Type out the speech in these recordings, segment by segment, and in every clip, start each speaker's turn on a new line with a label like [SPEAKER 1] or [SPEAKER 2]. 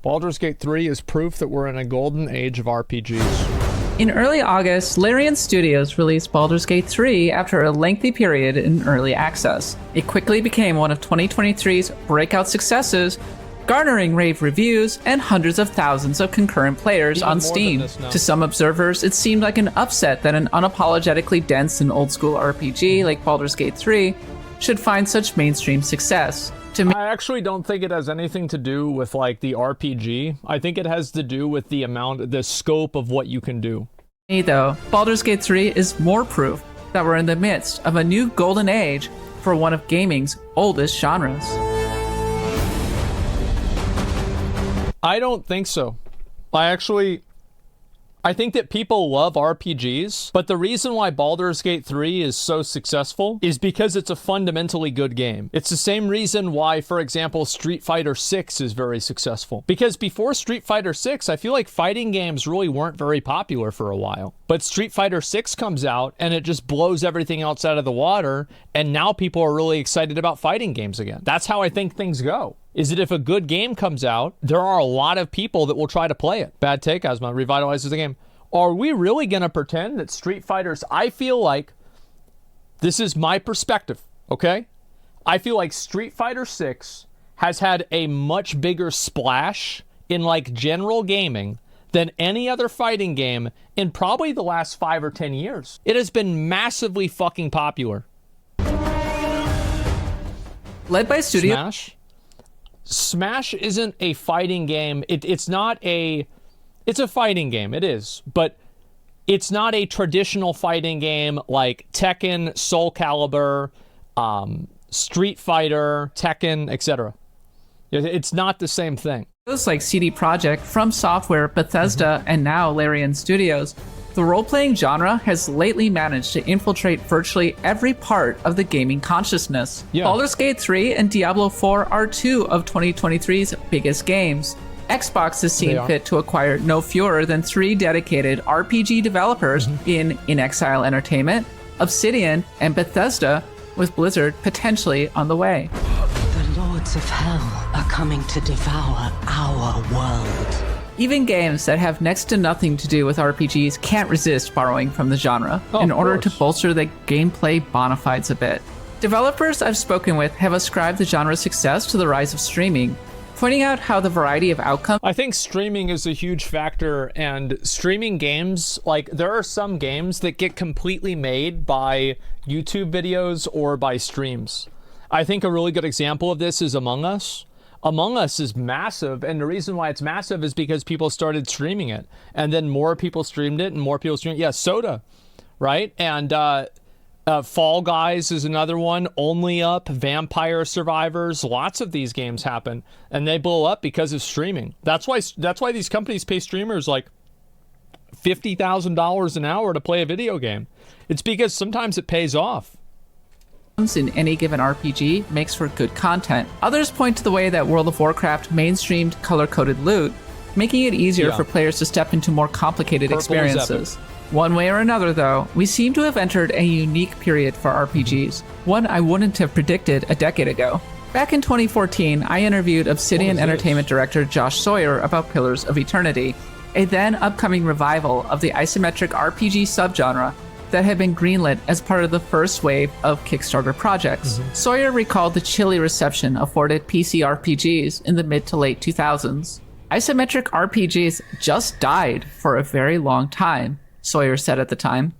[SPEAKER 1] Baldur's Gate 3 is proof that we're in a golden age of RPGs.
[SPEAKER 2] In early August, Larian Studios released Baldur's Gate 3 after a lengthy period in early access. It quickly became one of 2023's breakout successes, garnering rave reviews and hundreds of thousands of concurrent players on Steam. To some observers, it seemed like an upset that an unapologetically dense and old-school RPG like Baldur's Gate 3 should find such mainstream success.
[SPEAKER 1] I actually don't think it has anything to do with like the RPG. I think it has to do with the scope of what you can do.
[SPEAKER 2] Though, Baldur's Gate 3 is more proof that we're in the midst of a new golden age for one of gaming's oldest genres.
[SPEAKER 1] I don't think so. I think that people love RPGs, but the reason why Baldur's Gate 3 is so successful is because it's a fundamentally good game. It's the same reason why, for example, Street Fighter 6 is very successful. Because before Street Fighter 6, I feel like fighting games really weren't very popular for a while. But Street Fighter 6 comes out and it just blows everything else out of the water, and now people are really excited about fighting games again. That's how I think things go. Is that if a good game comes out, there are a lot of people that will try to play it. Bad take, Asma, revitalizes the game. Are we really going to pretend that Street Fighters... I feel like, this is my perspective, okay? I feel like Street Fighter 6 has had a much bigger splash in like general gaming than any other fighting game in probably the last 5 or 10 years. It has been massively fucking popular.
[SPEAKER 2] Led by Studio...
[SPEAKER 1] Smash isn't a fighting game. It's a fighting game, it is, but it's not a traditional fighting game like Tekken, Soul Calibur, Street Fighter, Tekken, etc. It's not the same thing.
[SPEAKER 2] Those like CD Projekt, From Software, Bethesda, and now Larian Studios, the role-playing genre has lately managed to infiltrate virtually every part of the gaming consciousness. Yeah. Baldur's Gate 3 and Diablo 4 are two of 2023's biggest games. Xbox has seen fit to acquire no fewer than 3 dedicated RPG developers in Exile Entertainment, Obsidian, and Bethesda, with Blizzard potentially on the way.
[SPEAKER 3] The Lords of Hell are coming to devour our world.
[SPEAKER 2] Even games that have next to nothing to do with RPGs can't resist borrowing from the genre in order to bolster the gameplay bona fides a bit. Developers I've spoken with have ascribed the genre's success to the rise of streaming, pointing out how the variety of outcomes...
[SPEAKER 1] I think streaming is a huge factor, and streaming games, like, there are some games that get completely made by YouTube videos or by streams. I think a really good example of this is Among Us. Among Us is massive, and the reason why it's massive is because people started streaming it, and then more people streamed it, and more people streamed it. Yeah, Soda, right? And Fall Guys is another one. Only Up, Vampire Survivors, lots of these games happen, and they blow up because of streaming. That's why these companies pay streamers like $50,000 an hour to play a video game. It's because sometimes it pays off.
[SPEAKER 2] In any given RPG makes for good content. Others point to the way that World of Warcraft mainstreamed color-coded loot, making it easier for players to step into more complicated experiences. One way or another, though, we seem to have entered a unique period for RPGs, one I wouldn't have predicted a decade ago. Back in 2014, I interviewed Obsidian Entertainment director Josh Sawyer about Pillars of Eternity, a then upcoming revival of the isometric RPG subgenre that had been greenlit as part of the first wave of Kickstarter projects. Sawyer recalled the chilly reception afforded PC RPGs in the mid to late 2000s. Isometric RPGs just died for a very long time, Sawyer said at the time.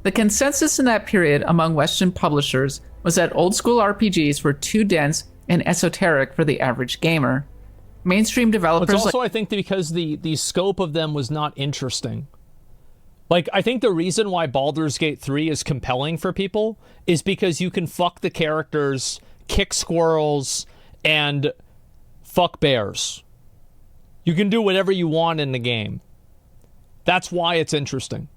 [SPEAKER 2] The consensus in that period among Western publishers was that old-school RPGs were too dense and esoteric for the average gamer. Mainstream developers...
[SPEAKER 1] It's also, I think, because the scope of them was not interesting. Like, I think the reason why Baldur's Gate 3 is compelling for people is because you can fuck the characters, kick squirrels, and fuck bears. You can do whatever you want in the game. That's why it's interesting.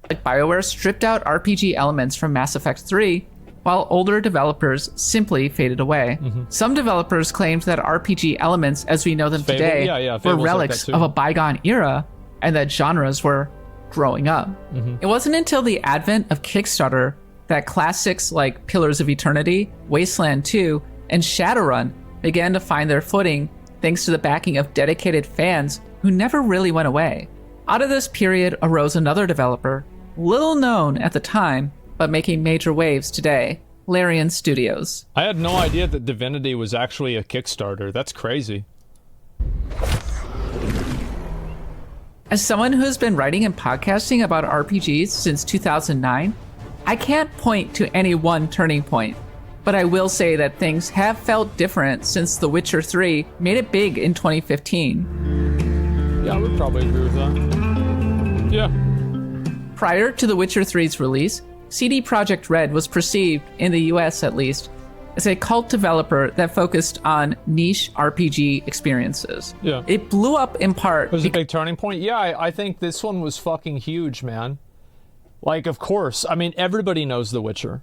[SPEAKER 2] Like BioWare stripped out RPG elements from Mass Effect 3, while older developers simply faded away. Some developers claimed that RPG elements as we know them today were relics of a bygone era, and that genres were growing up. It wasn't until the advent of Kickstarter that classics like Pillars of Eternity, Wasteland 2, and Shadowrun began to find their footing thanks to the backing of dedicated fans who never really went away. Out of this period arose another developer, little known at the time, but making major waves today, Larian Studios.
[SPEAKER 1] I had no idea that Divinity was actually a Kickstarter. That's crazy.
[SPEAKER 2] As someone who has been writing and podcasting about RPGs since 2009, I can't point to any one turning point, but I will say that things have felt different since The Witcher 3 made it big in 2015.
[SPEAKER 1] Yeah, I would probably agree with that. Yeah.
[SPEAKER 2] Prior to The Witcher 3's release, CD Projekt Red was perceived, in the US at least, as a cult developer that focused on niche RPG experiences.
[SPEAKER 1] Yeah.
[SPEAKER 2] It blew up in part.
[SPEAKER 1] It was a big turning point. Yeah, I think this one was fucking huge, man. Like, of course. I mean, everybody knows The Witcher.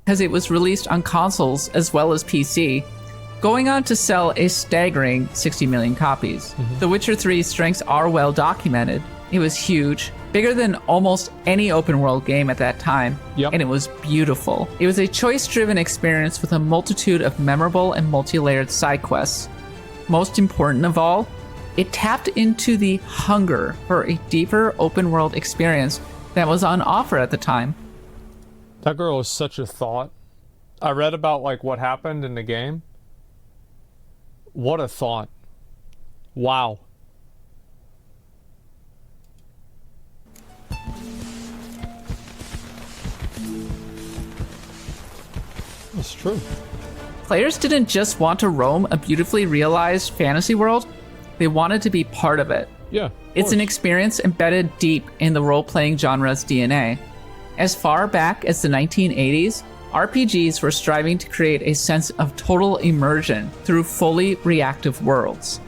[SPEAKER 2] Because it was released on consoles as well as PC, going on to sell a staggering 60 million copies. The Witcher 3's strengths are well documented. It was huge, bigger than almost any open world game at that time, and it was beautiful. It was a choice-driven experience with a multitude of memorable and multi-layered side quests. Most important of all, it tapped into the hunger for a deeper open world experience that was on offer at the time.
[SPEAKER 1] That girl was such a thought. I read about like what happened in the game. What a thought. Wow. That's true.
[SPEAKER 2] Players didn't just want to roam a beautifully realized fantasy world, they wanted to be part of it.
[SPEAKER 1] Yeah.
[SPEAKER 2] It's an experience embedded deep in the role-playing genre's DNA. As far back as the 1980s, RPGs were striving to create a sense of total immersion through fully reactive worlds.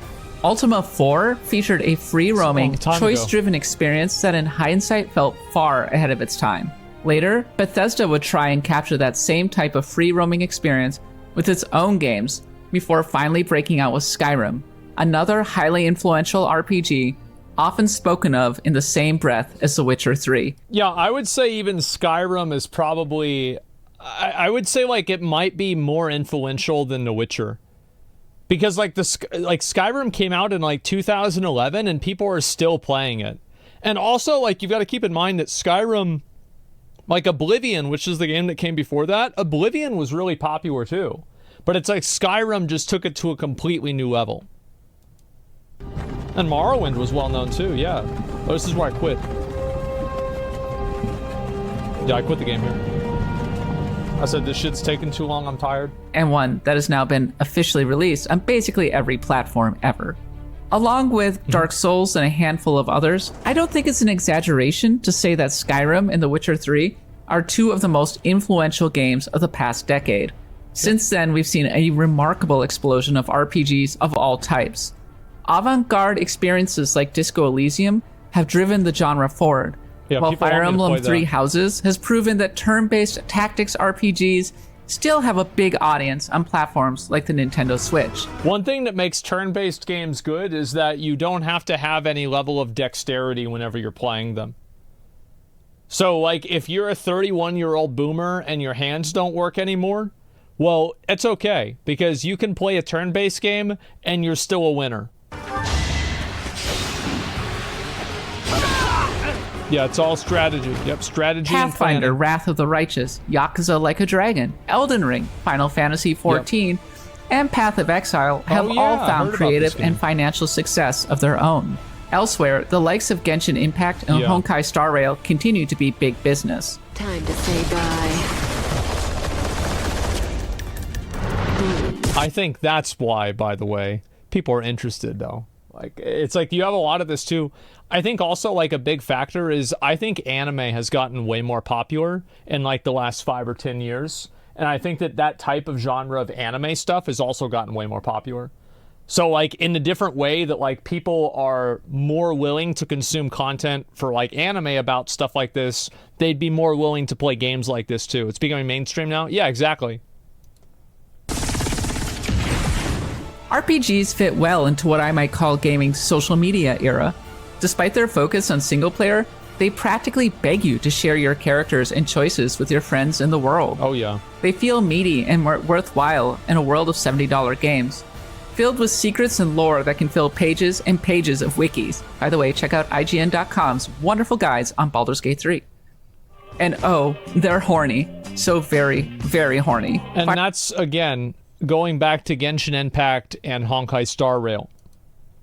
[SPEAKER 2] Ultima 4 featured a free-roaming, choice-driven experience that in hindsight felt far ahead of its time. Later, Bethesda would try and capture that same type of free-roaming experience with its own games before finally breaking out with Skyrim, another highly influential RPG often spoken of in the same breath as The Witcher 3.
[SPEAKER 1] Yeah, I would say even Skyrim is probably... I would say like it might be more influential than The Witcher. Because like Skyrim came out in like 2011 and people are still playing it. And also like you've got to keep in mind that Skyrim, like Oblivion, which is the game that came before that, Oblivion was really popular too. But it's like Skyrim just took it to a completely new level. And Morrowind was well known too, yeah. Oh, this is where I quit. Yeah, I quit the game here. I said this shit's taking too long, I'm tired.
[SPEAKER 2] And one that has now been officially released on basically every platform ever. Along with Dark Souls and a handful of others, I don't think it's an exaggeration to say that Skyrim and The Witcher 3 are two of the most influential games of the past decade. Since then, we've seen a remarkable explosion of RPGs of all types. Avant-garde experiences like Disco Elysium have driven the genre forward, while Fire Emblem Three Houses has proven that turn-based tactics RPGs still have a big audience on platforms like the Nintendo Switch.
[SPEAKER 1] One thing that makes turn-based games good is that you don't have to have any level of dexterity whenever you're playing them. So, like, if you're a 31-year-old boomer and your hands don't work anymore, well, it's okay, because you can play a turn-based game and you're still a winner. Yeah, it's all strategy. Yep, strategy
[SPEAKER 2] Pathfinder,
[SPEAKER 1] and
[SPEAKER 2] Wrath of the Righteous, Yakuza Like a Dragon, Elden Ring, Final Fantasy XIV, and Path of Exile have all found creative and financial success of their own. Elsewhere, the likes of Genshin Impact and Honkai Star Rail continue to be big business.
[SPEAKER 3] Time to say bye.
[SPEAKER 1] I think that's why, by the way, people are interested, though. Like, it's like you have a lot of this, too. I think also, like, a big factor is I think anime has gotten way more popular in, like, the last 5 or 10 years. And I think that that type of genre of anime stuff has also gotten way more popular. So, like, in the different way that, like, people are more willing to consume content for, like, anime about stuff like this, they'd be more willing to play games like this, too. It's becoming mainstream now? Yeah, exactly.
[SPEAKER 2] RPGs fit well into what I might call gaming's social media era. Despite their focus on single player, they practically beg you to share your characters and choices with your friends in the world.
[SPEAKER 1] Oh yeah.
[SPEAKER 2] They feel meaty and worthwhile in a world of $70 games. filled with secrets and lore that can fill pages and pages of wikis. By the way, check out IGN.com's wonderful guides on Baldur's Gate 3. And oh, they're horny. So very, very horny.
[SPEAKER 1] And that's, again, going back to Genshin Impact and Honkai Star Rail.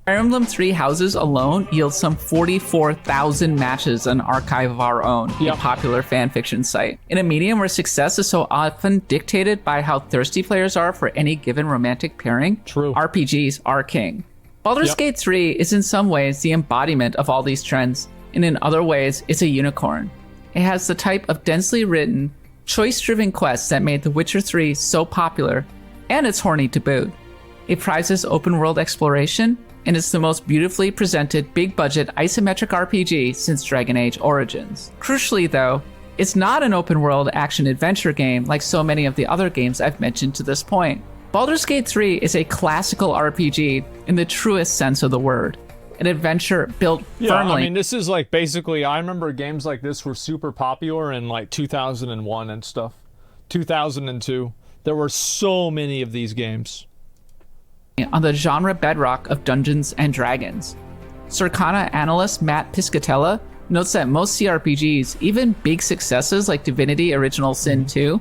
[SPEAKER 2] Fire Emblem Three Houses alone yields some 44,000 matches on Archive of Our Own, a popular fanfiction site. In a medium where success is so often dictated by how thirsty players are for any given romantic pairing,
[SPEAKER 1] True.
[SPEAKER 2] RPGs are king. Baldur's Gate 3 is in some ways the embodiment of all these trends, and in other ways, it's a unicorn. It has the type of densely written, choice-driven quests that made The Witcher 3 so popular, and it's horny to boot. It prizes open-world exploration, and it's the most beautifully presented big-budget isometric RPG since Dragon Age Origins. Crucially, though, it's not an open-world action-adventure game like so many of the other games I've mentioned to this point. Baldur's Gate 3 is a classical RPG in the truest sense of the word. An adventure built firmly.
[SPEAKER 1] I mean, this is like basically, I remember games like this were super popular in like 2001 and stuff. 2002. There were so many of these games.
[SPEAKER 2] On the genre bedrock of Dungeons and Dragons. Circana analyst Matt Piscatella notes that most CRPGs, even big successes like Divinity Original Sin 2,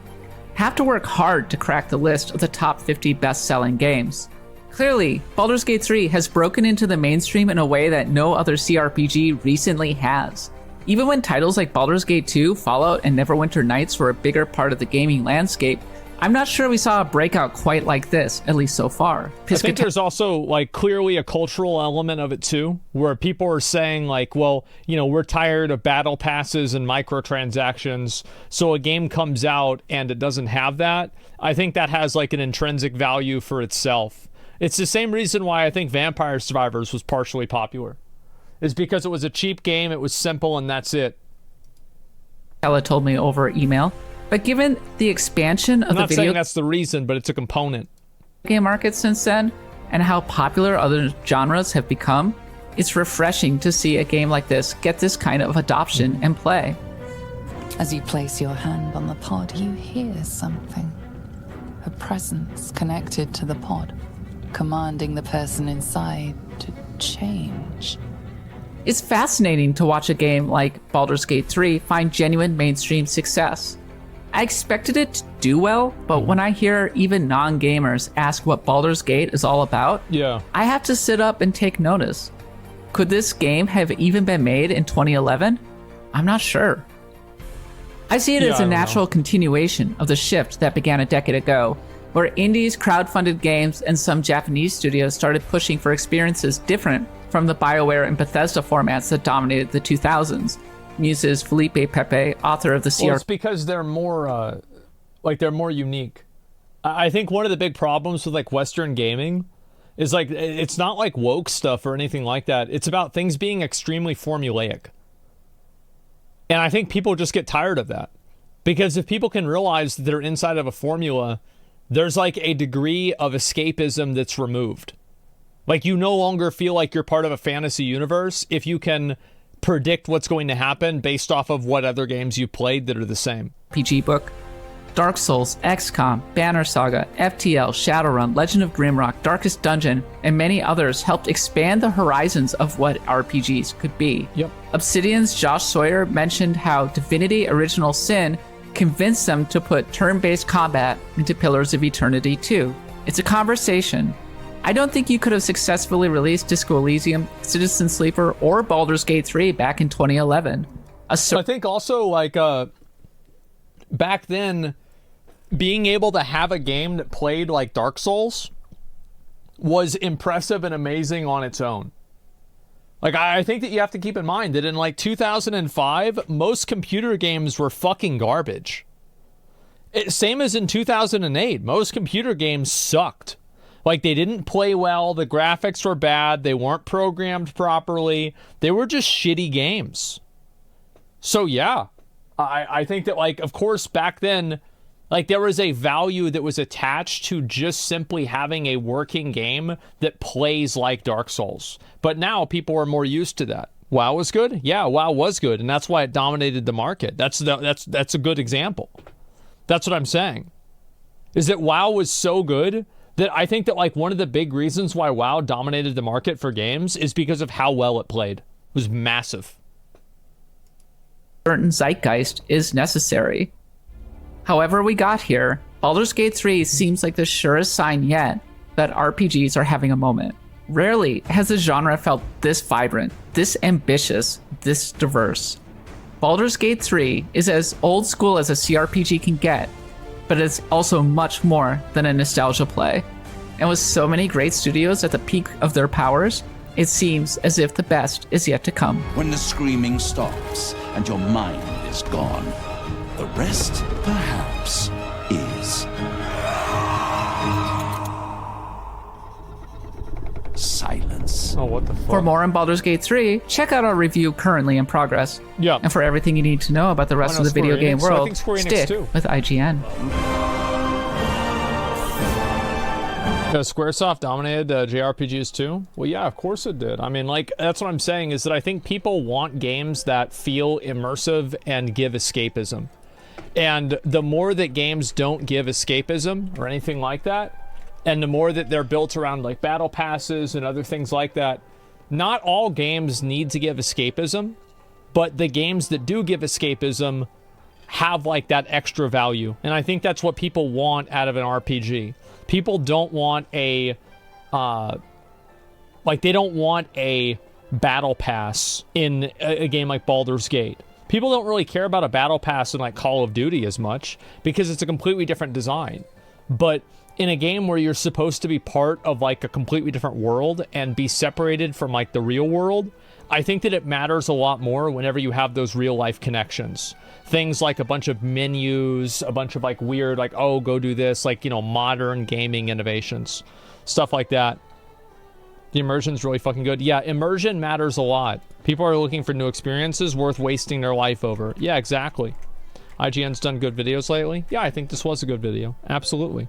[SPEAKER 2] have to work hard to crack the list of the top 50 best-selling games. Clearly, Baldur's Gate 3 has broken into the mainstream in a way that no other CRPG recently has. Even when titles like Baldur's Gate 2, Fallout, and Neverwinter Nights were a bigger part of the gaming landscape, I'm not sure we saw a breakout quite like this, at least so far.
[SPEAKER 1] I think there's also like clearly a cultural element of it too, where people are saying like, well, you know, we're tired of battle passes and microtransactions, so a game comes out and it doesn't have that. I think that has like an intrinsic value for itself. It's the same reason why I think Vampire Survivors was partially popular. Is because it was a cheap game, it was simple, and that's it.
[SPEAKER 2] Ella told me over email. But given the expansion of the video...
[SPEAKER 1] I'm not saying that's the reason, but it's a component.
[SPEAKER 2] ...game market since then, and how popular other genres have become, it's refreshing to see a game like this get this kind of adoption and play.
[SPEAKER 4] As you place your hand on the pod, you hear something. A presence connected to the pod, commanding the person inside to change.
[SPEAKER 2] It's fascinating to watch a game like Baldur's Gate 3 find genuine mainstream success. I expected it to do well, but when I hear even non-gamers ask what Baldur's Gate is all about, I have to sit up and take notice. Could this game have even been made in 2011? I'm not sure. I see it as a natural continuation of the shift that began a decade ago, where indies, crowdfunded games, and some Japanese studios started pushing for experiences different from the BioWare and Bethesda formats that dominated the 2000s. Muses Felipe Pepe, author of the CR.
[SPEAKER 1] Well, it's because they're more, they're more unique. I think one of the big problems with like Western gaming is like it's not like woke stuff or anything like that. It's about things being extremely formulaic, and I think people just get tired of that because if people can realize that they're inside of a formula, there's like a degree of escapism that's removed. Like you no longer feel like you're part of a fantasy universe if you can predict what's going to happen based off of what other games you played that are the same.
[SPEAKER 2] RPG book. Dark Souls, XCOM, Banner Saga, FTL, Shadowrun, Legend of Grimrock, Darkest Dungeon, and many others helped expand the horizons of what RPGs could be. Obsidian's Josh Sawyer mentioned how Divinity Original Sin convinced them to put turn-based combat into Pillars of Eternity 2. It's a conversation. I don't think you could have successfully released Disco Elysium, Citizen Sleeper, or Baldur's Gate 3 back in 2011.
[SPEAKER 1] I think also, like, back then, being able to have a game that played like Dark Souls was impressive and amazing on its own. Like, I think that you have to keep in mind that in, like, 2005, most computer games were fucking garbage. Same as in 2008, most computer games sucked. Like, they didn't play well, the graphics were bad, they weren't programmed properly, they were just shitty games. So, yeah, I think that, like, of course, back then, like, there was a value that was attached to just simply having a working game that plays like Dark Souls. But now people are more used to that. WoW was good? Yeah, WoW was good, and that's why it dominated the market. That's a good example. That's what I'm saying. Is that WoW was so good that I think that like one of the big reasons why WoW dominated the market for games is because of how well it played. It was massive.
[SPEAKER 2] Certain zeitgeist is necessary. However we got here, Baldur's Gate 3 seems like the surest sign yet that RPGs are having a moment. Rarely has the genre felt this vibrant, this ambitious, this diverse. Baldur's Gate 3 is as old school as a CRPG can get, but it's also much more than a nostalgia play. And with so many great studios at the peak of their powers, it seems as if the best is yet to come.
[SPEAKER 5] When the screaming stops and your mind is gone, the rest, perhaps, is silence.
[SPEAKER 1] Oh, what the fuck?
[SPEAKER 2] For more on Baldur's Gate 3, check out our review currently in progress.
[SPEAKER 1] Yeah.
[SPEAKER 2] And for everything you need to know about the rest of the video game world, stick
[SPEAKER 1] too.
[SPEAKER 2] with IGN.
[SPEAKER 1] Squaresoft dominated JRPGs too? Well, yeah, of course it did. I mean, like, that's what I'm saying is that I think people want games that feel immersive and give escapism. And the more that games don't give escapism or anything like that, and the more that they're built around like battle passes and other things like that, not all games need to give escapism, but the games that do give escapism have like that extra value. And I think that's what people want out of an RPG. People don't want a, they don't want a battle pass in a game like Baldur's Gate. People don't really care about a battle pass in like Call of Duty as much because it's a completely different design. But in a game where you're supposed to be part of like a completely different world and be separated from like the real world, I think that it matters a lot more whenever you have those real life connections. Things like a bunch of menus, a bunch of like weird, like, oh, go do this, like, you know, modern gaming innovations, stuff like that. The immersion's really fucking good. Yeah, immersion matters a lot. People are looking for new experiences worth wasting their life over. Yeah, exactly. IGN's done good videos lately. Yeah, I think this was a good video. Absolutely.